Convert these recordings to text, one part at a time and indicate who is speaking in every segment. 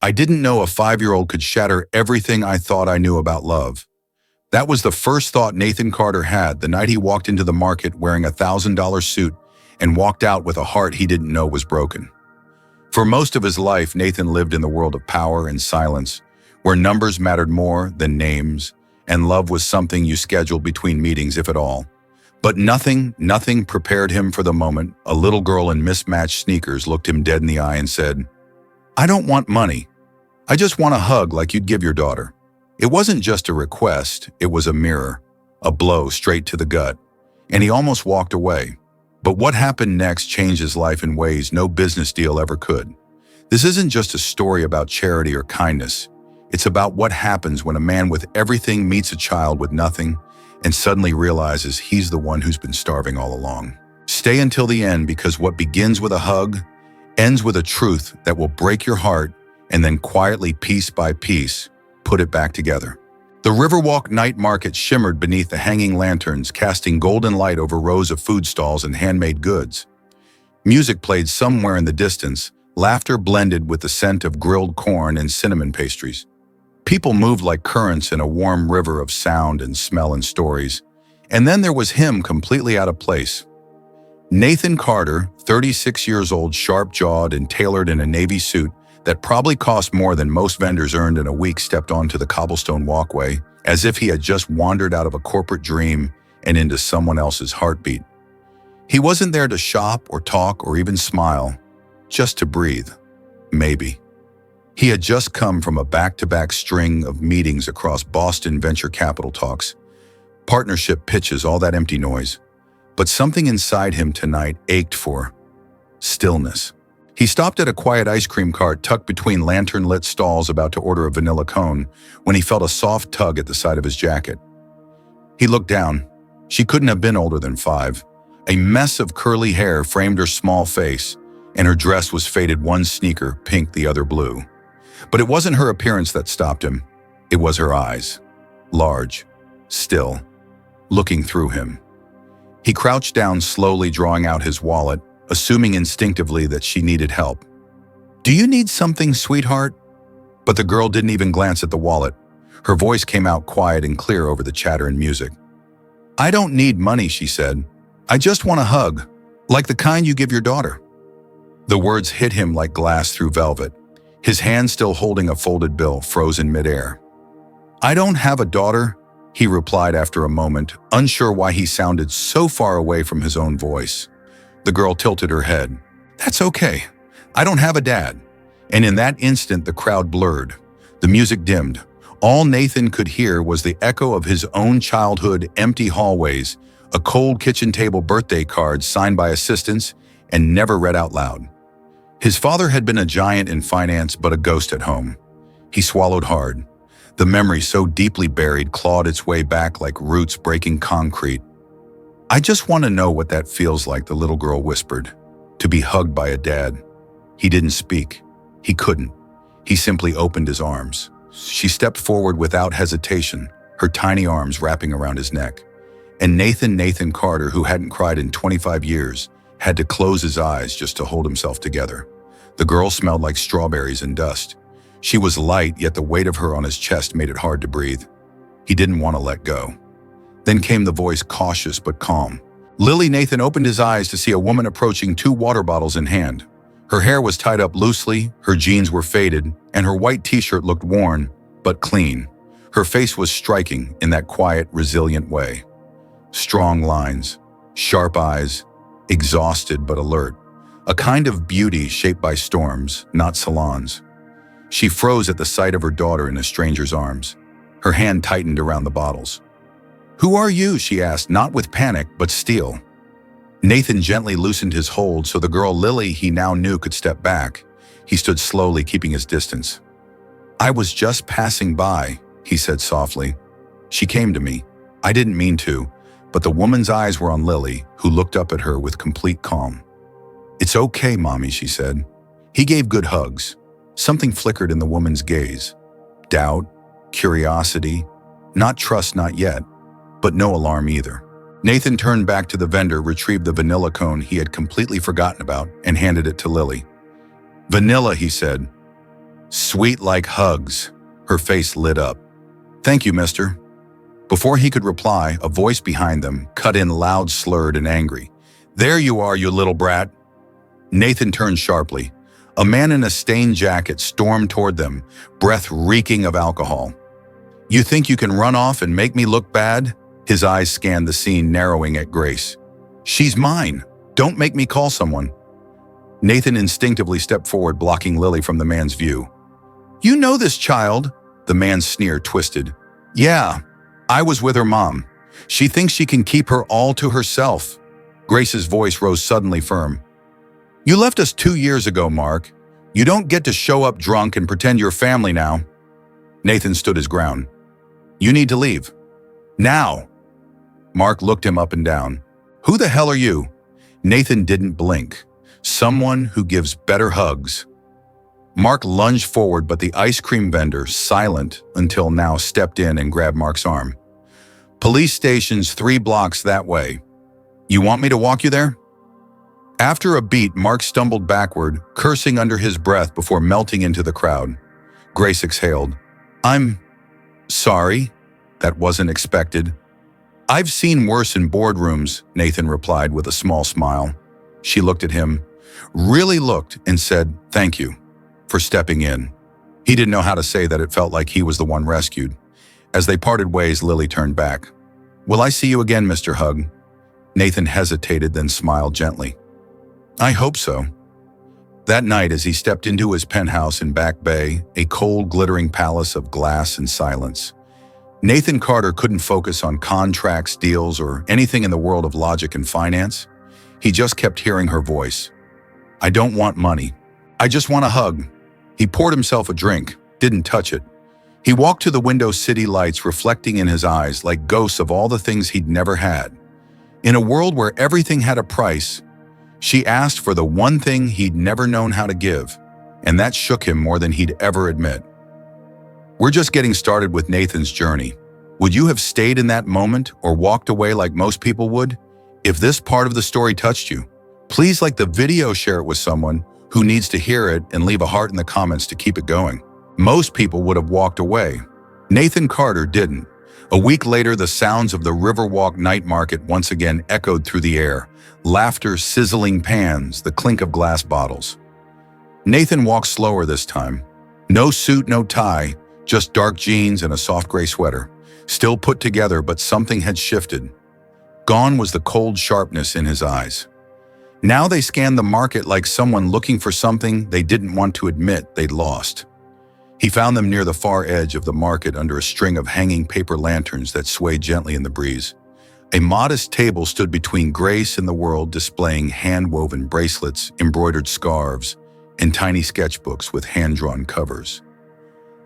Speaker 1: I didn't know a 5-year-old could shatter everything I thought I knew about love. That was the first thought Nathan Carter had the night he walked into the market wearing a $1,000 suit and walked out with a heart he didn't know was broken. For most of his life, Nathan lived in the world of power and silence, where numbers mattered more than names, and love was something you scheduled between meetings, if at all. But nothing prepared him for the moment a little girl in mismatched sneakers looked him dead in the eye and said, "I don't want money. I just want a hug like you'd give your daughter." It wasn't just a request, it was a mirror, a blow straight to the gut, and he almost walked away. But what happened next changed his life in ways no business deal ever could. This isn't just a story about charity or kindness. It's about what happens when a man with everything meets a child with nothing and suddenly realizes he's the one who's been starving all along. Stay until the end, because what begins with a hug ends with a truth that will break your heart and then quietly, piece by piece, put it back together. The Riverwalk night market shimmered beneath the hanging lanterns, casting golden light over rows of food stalls and handmade goods. Music played somewhere in the distance, laughter blended with the scent of grilled corn and cinnamon pastries. People moved like currents in a warm river of sound and smell and stories. And then there was him, completely out of place. Nathan Carter, 36 years old, sharp-jawed and tailored in a navy suit that probably cost more than most vendors earned in a week, stepped onto the cobblestone walkway as if he had just wandered out of a corporate dream and into someone else's heartbeat. He wasn't there to shop or talk or even smile, just to breathe. Maybe. He had just come from a back-to-back string of meetings across Boston venture capital talks, partnership pitches, all that empty noise. But something inside him tonight ached for stillness. He stopped at a quiet ice cream cart tucked between lantern-lit stalls, about to order a vanilla cone, when he felt a soft tug at the side of his jacket. He looked down. She couldn't have been older than 5. A mess of curly hair framed her small face, and her dress was faded, one sneaker pink, the other blue. But it wasn't her appearance that stopped him. It was her eyes. Large, still, looking through him. He crouched down, slowly drawing out his wallet, assuming instinctively that she needed help. "Do you need something, sweetheart?" But the girl didn't even glance at the wallet. Her voice came out quiet and clear over the chatter and music. "I don't need money," she said. "I just want a hug, like the kind you give your daughter." The words hit him like glass through velvet, his hand still holding a folded bill, frozen midair. "I don't have a daughter," he replied after a moment, unsure why he sounded so far away from his own voice. The girl tilted her head. "That's okay. I don't have a dad." And in that instant, the crowd blurred. The music dimmed. All Nathan could hear was the echo of his own childhood, empty hallways, a cold kitchen table birthday card signed by assistants and never read out loud. His father had been a giant in finance, but a ghost at home. He swallowed hard. The memory, so deeply buried, clawed its way back like roots breaking concrete. "I just want to know what that feels like," the little girl whispered. "To be hugged by a dad." He didn't speak. He couldn't. He simply opened his arms. She stepped forward without hesitation, her tiny arms wrapping around his neck. And Nathan Carter, who hadn't cried in 25 years, had to close his eyes just to hold himself together. The girl smelled like strawberries and dust. She was light, yet the weight of her on his chest made it hard to breathe. He didn't want to let go. Then came the voice, cautious but calm. "Lily." Nathan opened his eyes to see a woman approaching, 2 water bottles in hand. Her hair was tied up loosely, her jeans were faded, and her white t-shirt looked worn, but clean. Her face was striking in that quiet, resilient way. Strong lines, sharp eyes, exhausted but alert. A kind of beauty shaped by storms, not salons. She froze at the sight of her daughter in a stranger's arms. Her hand tightened around the bottles. "Who are you?" she asked, not with panic, but steel. Nathan gently loosened his hold so the girl Lily he now knew could step back. He stood slowly, keeping his distance. "I was just passing by," he said softly. "She came to me. I didn't mean to," but the woman's eyes were on Lily, who looked up at her with complete calm. "It's okay, Mommy," she said. He gave good hugs. Something flickered in the woman's gaze. Doubt, curiosity, not trust, not yet, but no alarm either. Nathan turned back to the vendor, retrieved the vanilla cone he had completely forgotten about, and handed it to Lily. "Vanilla," he said. Sweet like hugs. Her face lit up. Thank you, mister. Before he could reply, a voice behind them cut in loud, slurred, and angry. There you are, you little brat. Nathan turned sharply. A man in a stained jacket stormed toward them, breath reeking of alcohol. You think you can run off and make me look bad? His eyes scanned the scene, narrowing at Grace. She's mine. Don't make me call someone. Nathan instinctively stepped forward, blocking Lily from the man's view. You know this child? The man's sneer twisted. Yeah, I was with her mom. She thinks she can keep her all to herself. Grace's voice rose suddenly firm. You left us 2 years ago, Mark. You don't get to show up drunk and pretend you're family now. Nathan stood his ground. You need to leave. Now. Mark looked him up and down. Who the hell are you? Nathan didn't blink. Someone who gives better hugs. Mark lunged forward, but the ice cream vendor, silent until now, stepped in and grabbed Mark's arm. Police station's 3 blocks that way. You want me to walk you there? After a beat, Mark stumbled backward, cursing under his breath before melting into the crowd. Grace exhaled. I'm sorry. That wasn't expected. I've seen worse in boardrooms, Nathan replied with a small smile. She looked at him, really looked, and said, thank you for stepping in. He didn't know how to say that it felt like he was the one rescued. As they parted ways, Lily turned back. Will I see you again, Mr. Hug? Nathan hesitated, then smiled gently. I hope so. That night, as he stepped into his penthouse in Back Bay, a cold, glittering palace of glass and silence, Nathan Carter couldn't focus on contracts, deals, or anything in the world of logic and finance. He just kept hearing her voice. I don't want money. I just want a hug. He poured himself a drink, didn't touch it. He walked to the window, city lights reflecting in his eyes like ghosts of all the things he'd never had. In a world where everything had a price, she asked for the one thing he'd never known how to give, and that shook him more than he'd ever admit. We're just getting started with Nathan's journey. Would you have stayed in that moment or walked away like most people would? If this part of the story touched you, please like the video, share it with someone who needs to hear it, and leave a heart in the comments to keep it going. Most people would have walked away. Nathan Carter didn't. A week later, the sounds of the Riverwalk night market once again echoed through the air. Laughter, sizzling pans, the clink of glass bottles. Nathan walked slower this time. No suit, no tie, just dark jeans and a soft gray sweater. Still put together, but something had shifted. Gone was the cold sharpness in his eyes. Now they scanned the market like someone looking for something they didn't want to admit they'd lost. He found them near the far edge of the market under a string of hanging paper lanterns that swayed gently in the breeze. A modest table stood between Grace and the world, displaying hand-woven bracelets, embroidered scarves, and tiny sketchbooks with hand-drawn covers.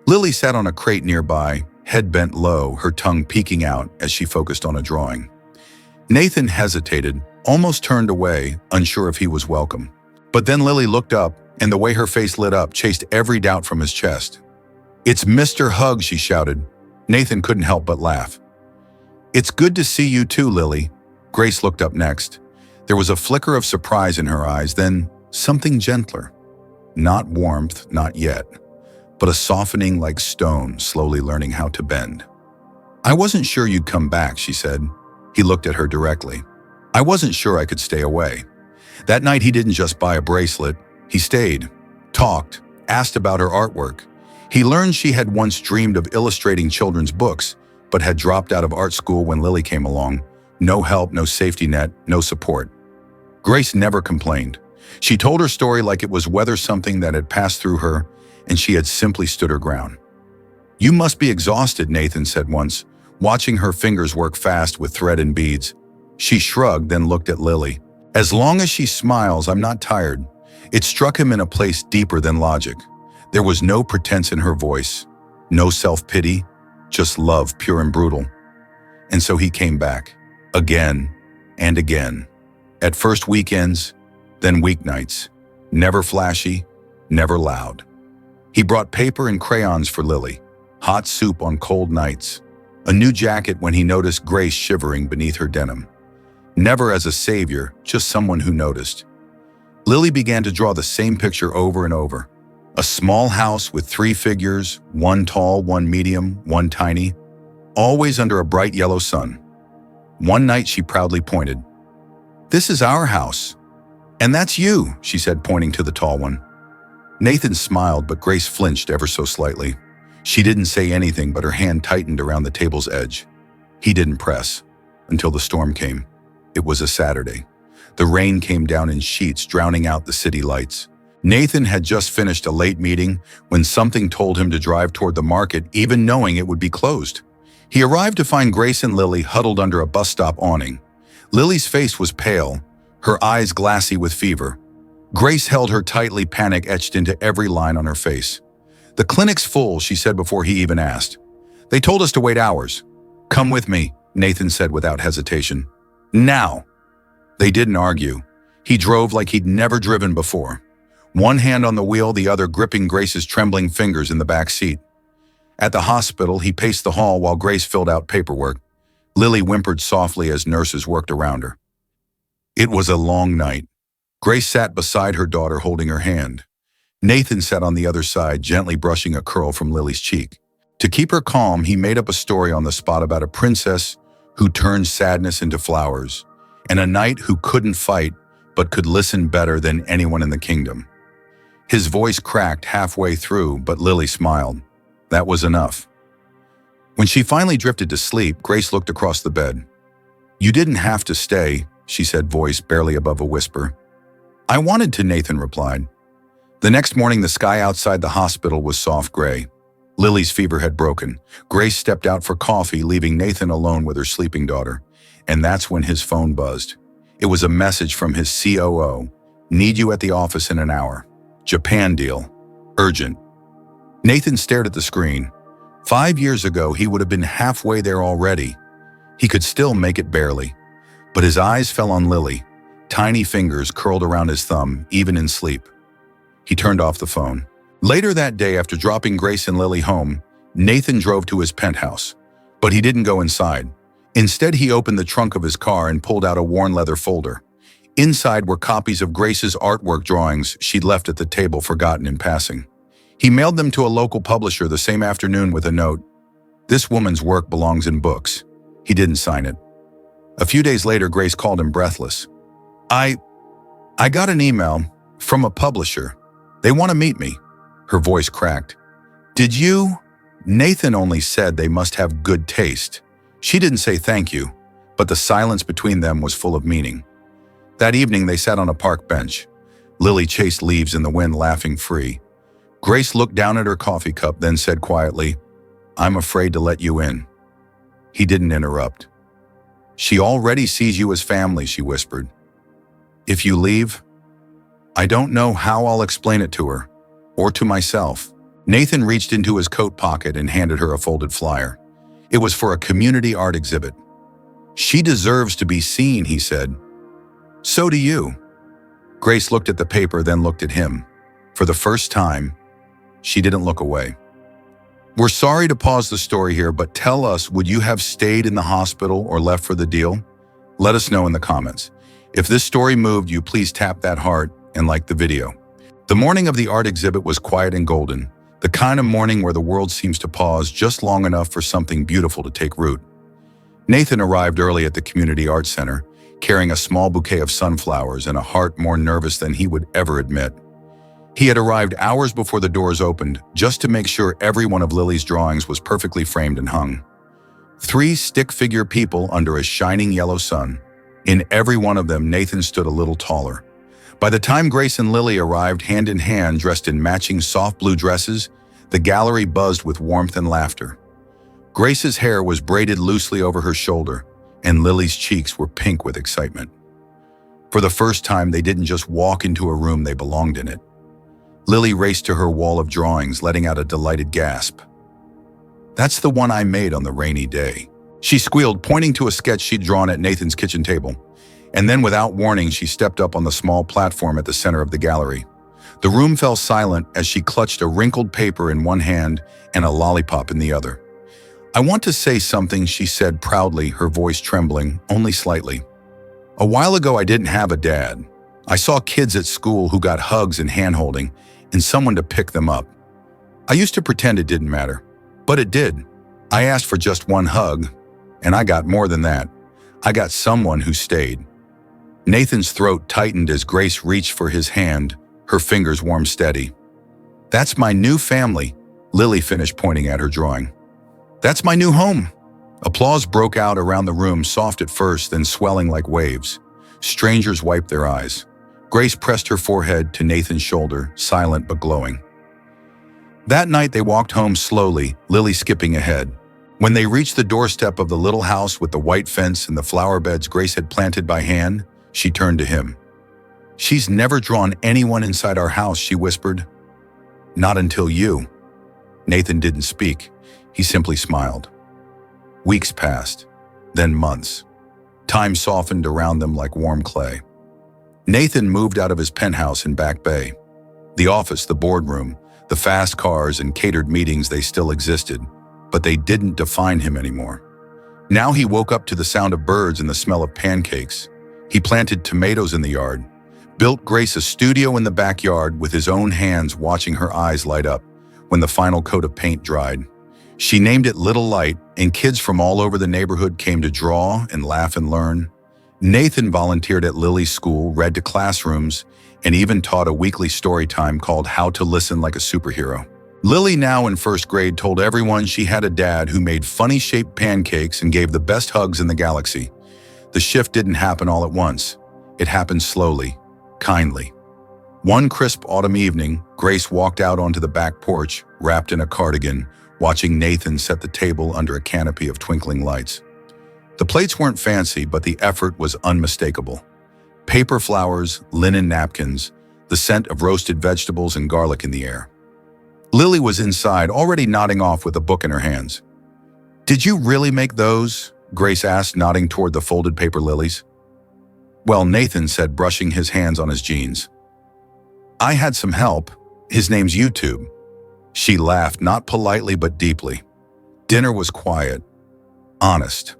Speaker 1: Lily sat on a crate nearby, head bent low, her tongue peeking out as she focused on a drawing. Nathan hesitated, almost turned away, unsure if he was welcome. But then Lily looked up, and the way her face lit up chased every doubt from his chest. It's Mr. Hug, she shouted. Nathan couldn't help but laugh. It's good to see you too, Lily. Grace looked up next. There was a flicker of surprise in her eyes, then something gentler. Not warmth, not yet, but a softening like stone slowly learning how to bend. I wasn't sure you'd come back, she said. He looked at her directly. I wasn't sure I could stay away. That night he didn't just buy a bracelet. He stayed, talked, asked about her artwork. He learned she had once dreamed of illustrating children's books, but had dropped out of art school when Lily came along. No help, no safety net, no support. Grace never complained. She told her story like it was weather something that had passed through her, and she had simply stood her ground. You must be exhausted, Nathan said once, watching her fingers work fast with thread and beads. She shrugged, then looked at Lily. As long as she smiles, I'm not tired. It struck him in a place deeper than logic. There was no pretense in her voice, no self-pity, just love, pure and brutal. And so he came back, again and again. At first weekends, then weeknights. Never flashy, never loud. He brought paper and crayons for Lily, hot soup on cold nights, a new jacket when he noticed Grace shivering beneath her denim. Never as a savior, just someone who noticed. Lily began to draw the same picture over and over. A small house with 3 figures, one tall, one medium, one tiny, always under a bright yellow sun. One night she proudly pointed. "This is our house. And that's you," she said, pointing to the tall one. Nathan smiled, but Grace flinched ever so slightly. She didn't say anything, but her hand tightened around the table's edge. He didn't press, until the storm came. It was a Saturday. The rain came down in sheets, drowning out the city lights. Nathan had just finished a late meeting when something told him to drive toward the market, even knowing it would be closed. He arrived to find Grace and Lily huddled under a bus stop awning. Lily's face was pale, her eyes glassy with fever. Grace held her tightly, panic etched into every line on her face. "The clinic's full," she said before he even asked. "They told us to wait hours." "Come with me," Nathan said without hesitation. "Now." They didn't argue. He drove like he'd never driven before. One hand on the wheel, the other gripping Grace's trembling fingers in the back seat. At the hospital, he paced the hall while Grace filled out paperwork. Lily whimpered softly as nurses worked around her. It was a long night. Grace sat beside her daughter holding her hand. Nathan sat on the other side, gently brushing a curl from Lily's cheek. To keep her calm, he made up a story on the spot about a princess who turned sadness into flowers, and a knight who couldn't fight but could listen better than anyone in the kingdom. His voice cracked halfway through, but Lily smiled. That was enough. When she finally drifted to sleep, Grace looked across the bed. "You didn't have to stay," she said, voice barely above a whisper. "I wanted to," Nathan replied. The next morning, the sky outside the hospital was soft gray. Lily's fever had broken. Grace stepped out for coffee, leaving Nathan alone with her sleeping daughter. And that's when his phone buzzed. It was a message from his COO. "Need you at the office in an hour. Japan deal. Urgent." Nathan stared at the screen. 5 years ago, he would have been halfway there already. He could still make it barely. But his eyes fell on Lily. Tiny fingers curled around his thumb, even in sleep. He turned off the phone. Later that day, after dropping Grace and Lily home, Nathan drove to his penthouse. But he didn't go inside. Instead, he opened the trunk of his car and pulled out a worn leather folder. Inside were copies of Grace's artwork drawings she'd left at the table, forgotten in passing. He mailed them to a local publisher the same afternoon with a note. "This woman's work belongs in books." He didn't sign it. A few days later, Grace called him breathless. I got an email from a publisher. They want to meet me." Her voice cracked. "Did you?" Nathan only said they must have good taste. She didn't say thank you, but the silence between them was full of meaning. That evening, they sat on a park bench. Lily chased leaves in the wind, laughing free. Grace looked down at her coffee cup, then said quietly, "I'm afraid to let you in." He didn't interrupt. "She already sees you as family," she whispered. "If you leave, I don't know how I'll explain it to her, or to myself." Nathan reached into his coat pocket and handed her a folded flyer. It was for a community art exhibit. "She deserves to be seen," he said. "So do you." Grace looked at the paper, then looked at him. For the first time, she didn't look away. "We're sorry to pause the story here, but tell us, would you have stayed in the hospital or left for the deal? Let us know in the comments. If this story moved you, please tap that heart and like the video." The morning of the art exhibit was quiet and golden, the kind of morning where the world seems to pause just long enough for something beautiful to take root. Nathan arrived early at the Community Arts Center, carrying a small bouquet of sunflowers and a heart more nervous than he would ever admit. He had arrived hours before the doors opened, just to make sure every one of Lily's drawings was perfectly framed and hung. 3 stick-figure people under a shining yellow sun. In every one of them, Nathan stood a little taller. By the time Grace and Lily arrived hand in hand, dressed in matching soft blue dresses, the gallery buzzed with warmth and laughter. Grace's hair was braided loosely over her shoulder, and Lily's cheeks were pink with excitement. For the first time, they didn't just walk into a room, they belonged in it. Lily raced to her wall of drawings, letting out a delighted gasp. "That's the one I made on the rainy day," she squealed, pointing to a sketch she'd drawn at Nathan's kitchen table. And then, without warning, she stepped up on the small platform at the center of the gallery. The room fell silent as she clutched a wrinkled paper in one hand and a lollipop in the other. "I want to say something," she said proudly, her voice trembling, only slightly. "A while ago, I didn't have a dad. I saw kids at school who got hugs and hand-holding, and someone to pick them up. I used to pretend it didn't matter, but it did. I asked for just one hug, and I got more than that. I got someone who stayed. Nathan's throat tightened as Grace reached for his hand, her fingers warm steady. "That's my new family," Lily finished pointing at her drawing. "That's my new home." Applause broke out around the room, soft at first, then swelling like waves. Strangers wiped their eyes. Grace pressed her forehead to Nathan's shoulder, silent but glowing. That night they walked home slowly, Lily skipping ahead. When they reached the doorstep of the little house with the white fence and the flower beds Grace had planted by hand, she turned to him. "She's never drawn anyone inside our house," she whispered. "Not until you." Nathan didn't speak. He simply smiled. Weeks passed, then months. Time softened around them like warm clay. Nathan moved out of his penthouse in Back Bay. The office, the boardroom, the fast cars and catered meetings, they still existed, but they didn't define him anymore. Now he woke up to the sound of birds and the smell of pancakes. He planted tomatoes in the yard, built Grace a studio in the backyard with his own hands, watching her eyes light up when the final coat of paint dried. She named it Little Light, and kids from all over the neighborhood came to draw and laugh and learn. Nathan volunteered at Lily's school, read to classrooms, and even taught a weekly story time called How to Listen Like a Superhero. Lily, now in first grade, told everyone she had a dad who made funny-shaped pancakes and gave the best hugs in the galaxy. The shift didn't happen all at once. It happened slowly, kindly. One crisp autumn evening, Grace walked out onto the back porch, wrapped in a cardigan, watching Nathan set the table under a canopy of twinkling lights. The plates weren't fancy, but the effort was unmistakable. Paper flowers, linen napkins, the scent of roasted vegetables and garlic in the air. Lily was inside, already nodding off with a book in her hands. "Did you really make those?" Grace asked, nodding toward the folded paper lilies. "Well," Nathan said, brushing his hands on his jeans. "I had some help. His name's YouTube." She laughed, not politely but deeply. Dinner was quiet, honest.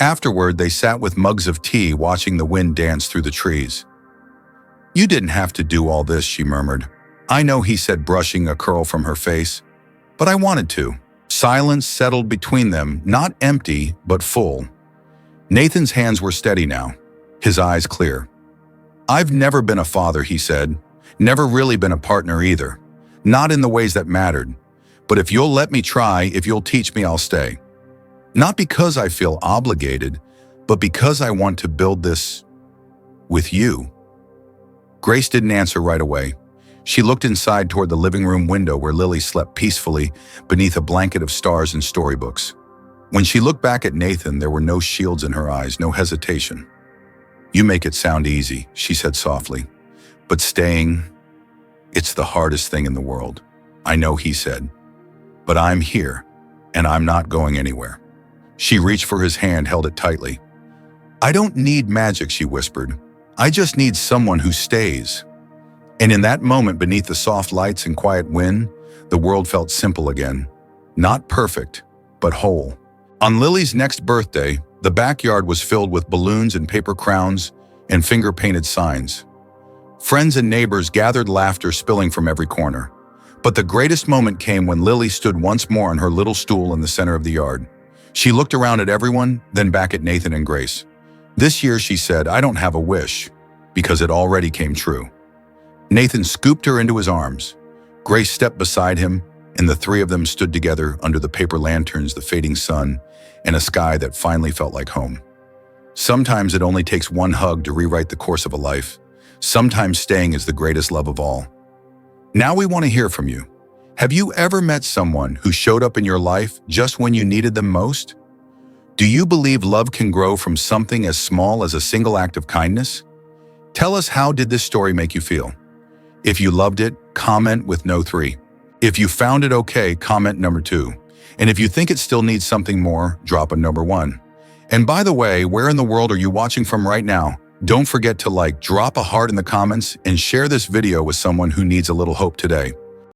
Speaker 1: Afterward, they sat with mugs of tea, watching the wind dance through the trees. "You didn't have to do all this," she murmured. "I know," he said, brushing a curl from her face. "But I wanted to." Silence settled between them, not empty, but full. Nathan's hands were steady now, his eyes clear. "I've never been a father," he said. "Never really been a partner either. Not in the ways that mattered. But if you'll let me try, if you'll teach me, I'll stay. Not because I feel obligated, but because I want to build this with you." Grace didn't answer right away. She looked inside toward the living room window where Lily slept peacefully beneath a blanket of stars and storybooks. When she looked back at Nathan, there were no shields in her eyes, no hesitation. "You make it sound easy," she said softly. "But staying, it's the hardest thing in the world." "I know," he said. "But I'm here, and I'm not going anywhere." She reached for his hand, held it tightly. "I don't need magic," she whispered. "I just need someone who stays." And in that moment, beneath the soft lights and quiet wind, the world felt simple again. Not perfect, but whole. On Lily's next birthday, the backyard was filled with balloons and paper crowns and finger-painted signs. Friends and neighbors gathered, laughter spilling from every corner. But the greatest moment came when Lily stood once more on her little stool in the center of the yard. She looked around at everyone, then back at Nathan and Grace. "This year," she said, "I don't have a wish, because it already came true." Nathan scooped her into his arms. Grace stepped beside him, and the three of them stood together under the paper lanterns, the fading sun, and a sky that finally felt like home. Sometimes it only takes one hug to rewrite the course of a life. Sometimes staying is the greatest love of all. Now we want to hear from you. Have you ever met someone who showed up in your life just when you needed them most? Do you believe love can grow from something as small as a single act of kindness? Tell us, how did this story make you feel? If you loved it, comment with no 3. If you found it okay, comment number 2. And if you think it still needs something more, drop a number 1. And by the way, where in the world are you watching from right now? Don't forget to drop a heart in the comments, and share this video with someone who needs a little hope today.